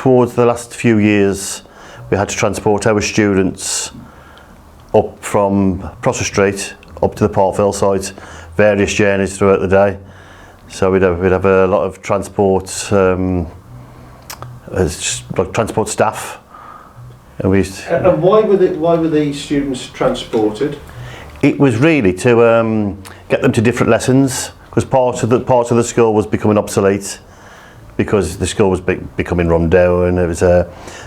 towards the last few years, we had to transport our students up from Prosser Street up to the Parkville site, various journeys throughout the day. So we'd have a lot of transport, transport staff. And why were these students transported? It was really to get them to different lessons, because part of the school was becoming obsolete because the school was becoming run down. It was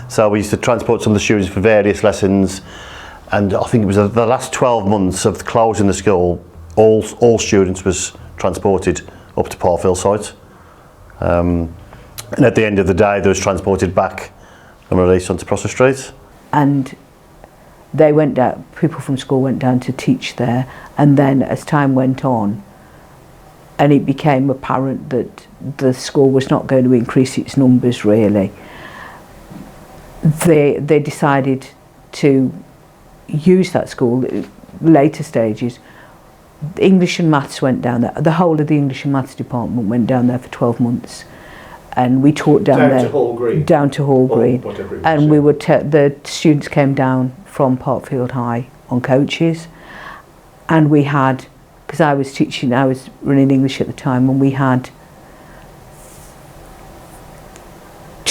so we used to transport some of the students for various lessons, and I think it was the last 12 months of closing the school, all students was transported up to Parkville site, and at the end of the day they was transported back and released onto Prosser Street. And they went down, people from school went down to teach there, and then as time went on and it became apparent that the school was not going to increase its numbers really, they decided to use that school. Later stages, English and Maths went down there. The whole of the English and Maths department went down there for 12 months. And we taught down there. To Hall Green? Down to Hall Green. And we would the students came down from Parkfield High on coaches. And we had, because I was running English at the time, and we had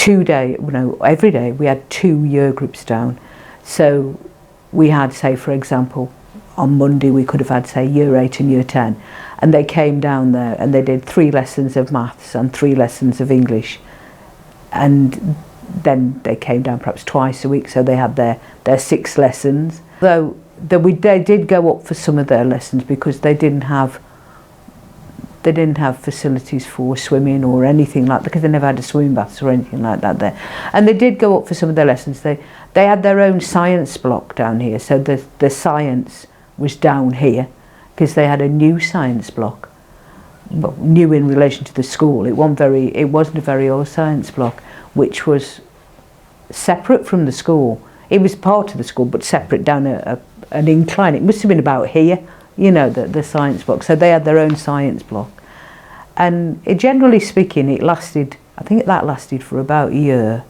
every day we had 2 year groups down. So we had, say, for example, on Monday we could have had, say, year 8 and year 10. And they came down there and they did 3 lessons of maths and 3 lessons of English. And then they came down perhaps twice a week, so they had their 6 lessons. Though they did go up for some of their lessons because they didn't have facilities for swimming or anything like that, because they never had a swimming baths or anything like that there. And they did go up for some of their lessons. They had their own science block down here, so the science was down here, because they had a new science block, but new in relation to the school. It wasn't a very old science block, which was separate from the school. It was part of the school, but separate down an incline. It must have been about here, the science block. So they had their own science block, and generally speaking, it lasted. I think that lasted for about a year,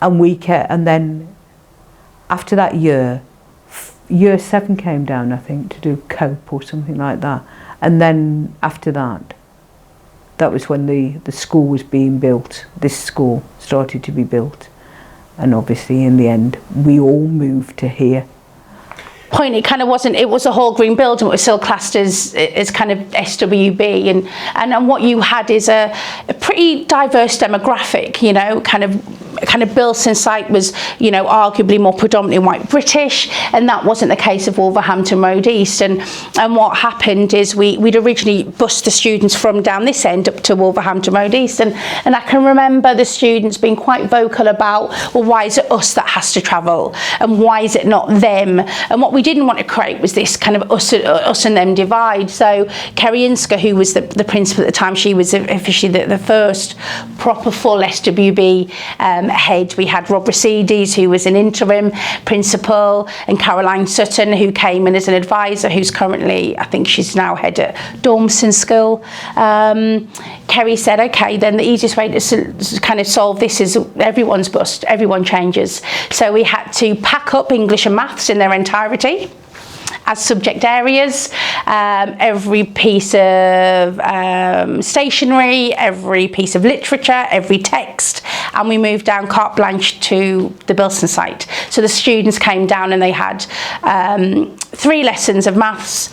and then after that year. Year 7 came down, I think, to do COPE or something like that. And then after that was when the school was being built. This school started to be built. And obviously, in the end, we all moved to here. Point, it kind of wasn't, it was a Hall Green building, it was still classed as kind of SWB, and what you had is a pretty diverse demographic, kind of Bilston site was, arguably more predominantly white British, and that wasn't the case of Wolverhampton Road East. And what happened is we'd originally bused the students from down this end up to Wolverhampton Road East, and I can remember the students being quite vocal about, well, why is it us that has to travel, and why is it not them? And what we didn't want to create was this kind of us and them divide. So Kerry Insker, who was the principal at the time, she was officially the first proper full SWB head. We had Rob Resides, who was an interim principal, and Caroline Sutton, who came in as an advisor, who's currently, I think she's now head at Dormston School. Kerry said, okay, then the easiest way to kind of solve this is everyone's bust, everyone changes. So we had to pack up English and Maths in their entirety as subject areas, every piece of stationery, every piece of literature, every text, and we moved down carte blanche to the Bilston site. So the students came down and they had 3 lessons of maths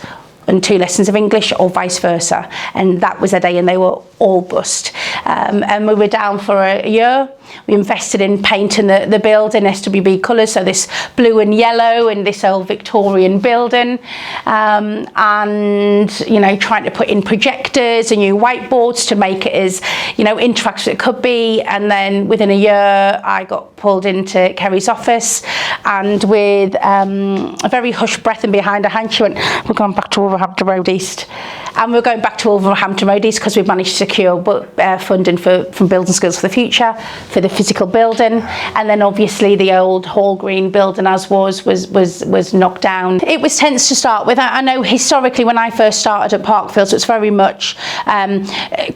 and 2 lessons of English, or vice versa, and that was a day, and they were all bussed. And we were down for a year. We invested in painting the building SWB colours, so this blue and yellow and this old Victorian building, and trying to put in projectors and new whiteboards to make it as interactive as it could be. And then within a year, I got pulled into Kerry's office, and with a very hushed breath and behind her hand, she went, "We're going back to Wolverhampton Road East." and we're going back to Wolverhampton Roadies because we've managed to secure funding from Building Skills for the Future for the physical building, and then obviously the old Hall Green building as was knocked down. It was tense to start with. I know historically when I first started at Parkfields, it's very much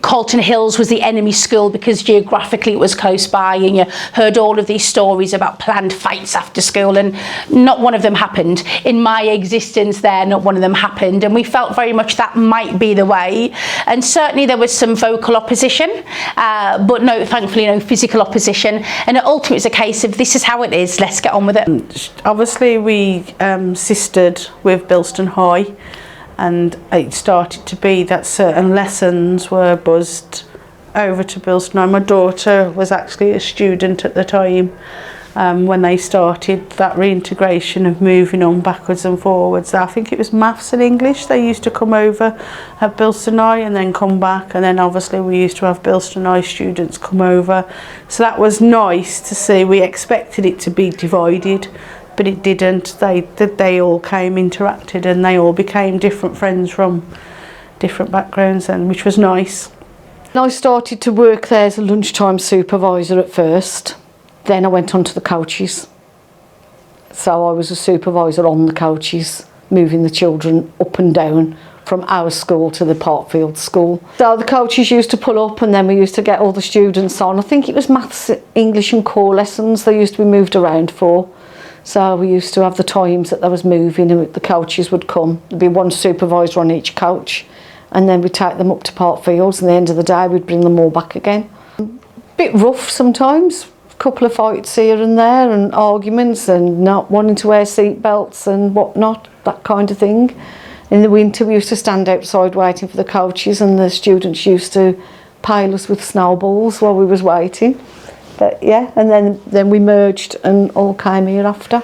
Colton Hills was the enemy school because geographically it was close by, and you heard all of these stories about planned fights after school, and not one of them happened. In my existence there, not one of them happened, and we felt very much that might be the way, and certainly there was some vocal opposition, but no, thankfully no physical opposition, and ultimately it's a case of this is how it is, let's get on with it. Obviously we sistered with Bilston High, and it started to be that certain lessons were buzzed over to Bilston High. My daughter was actually a student at the time when they started that reintegration of moving on backwards and forwards. I think it was maths and English. They used to come over at Bilston High and then come back, and then obviously we used to have Bilston High students come over. So that was nice to see. We expected it to be divided, but it didn't. They all came, interacted, and they all became different friends from different backgrounds, and which was nice. I started to work there as a lunchtime supervisor at first. Then I went on to the coaches. So I was a supervisor on the coaches, moving the children up and down from our school to the Parkfield school. So the coaches used to pull up, and then we used to get all the students on. I think it was maths, English and core lessons they used to be moved around for. So we used to have the times that there was moving, and the coaches would come. There'd be one supervisor on each coach, and then we'd take them up to Parkfields, and at the end of the day we'd bring them all back again. Bit rough sometimes, a couple of fights here and there, and arguments, and not wanting to wear seat belts and whatnot, that kind of thing. In the winter we used to stand outside waiting for the coaches, and the students used to pile us with snowballs while we was waiting. But yeah, and then we merged and all came here after.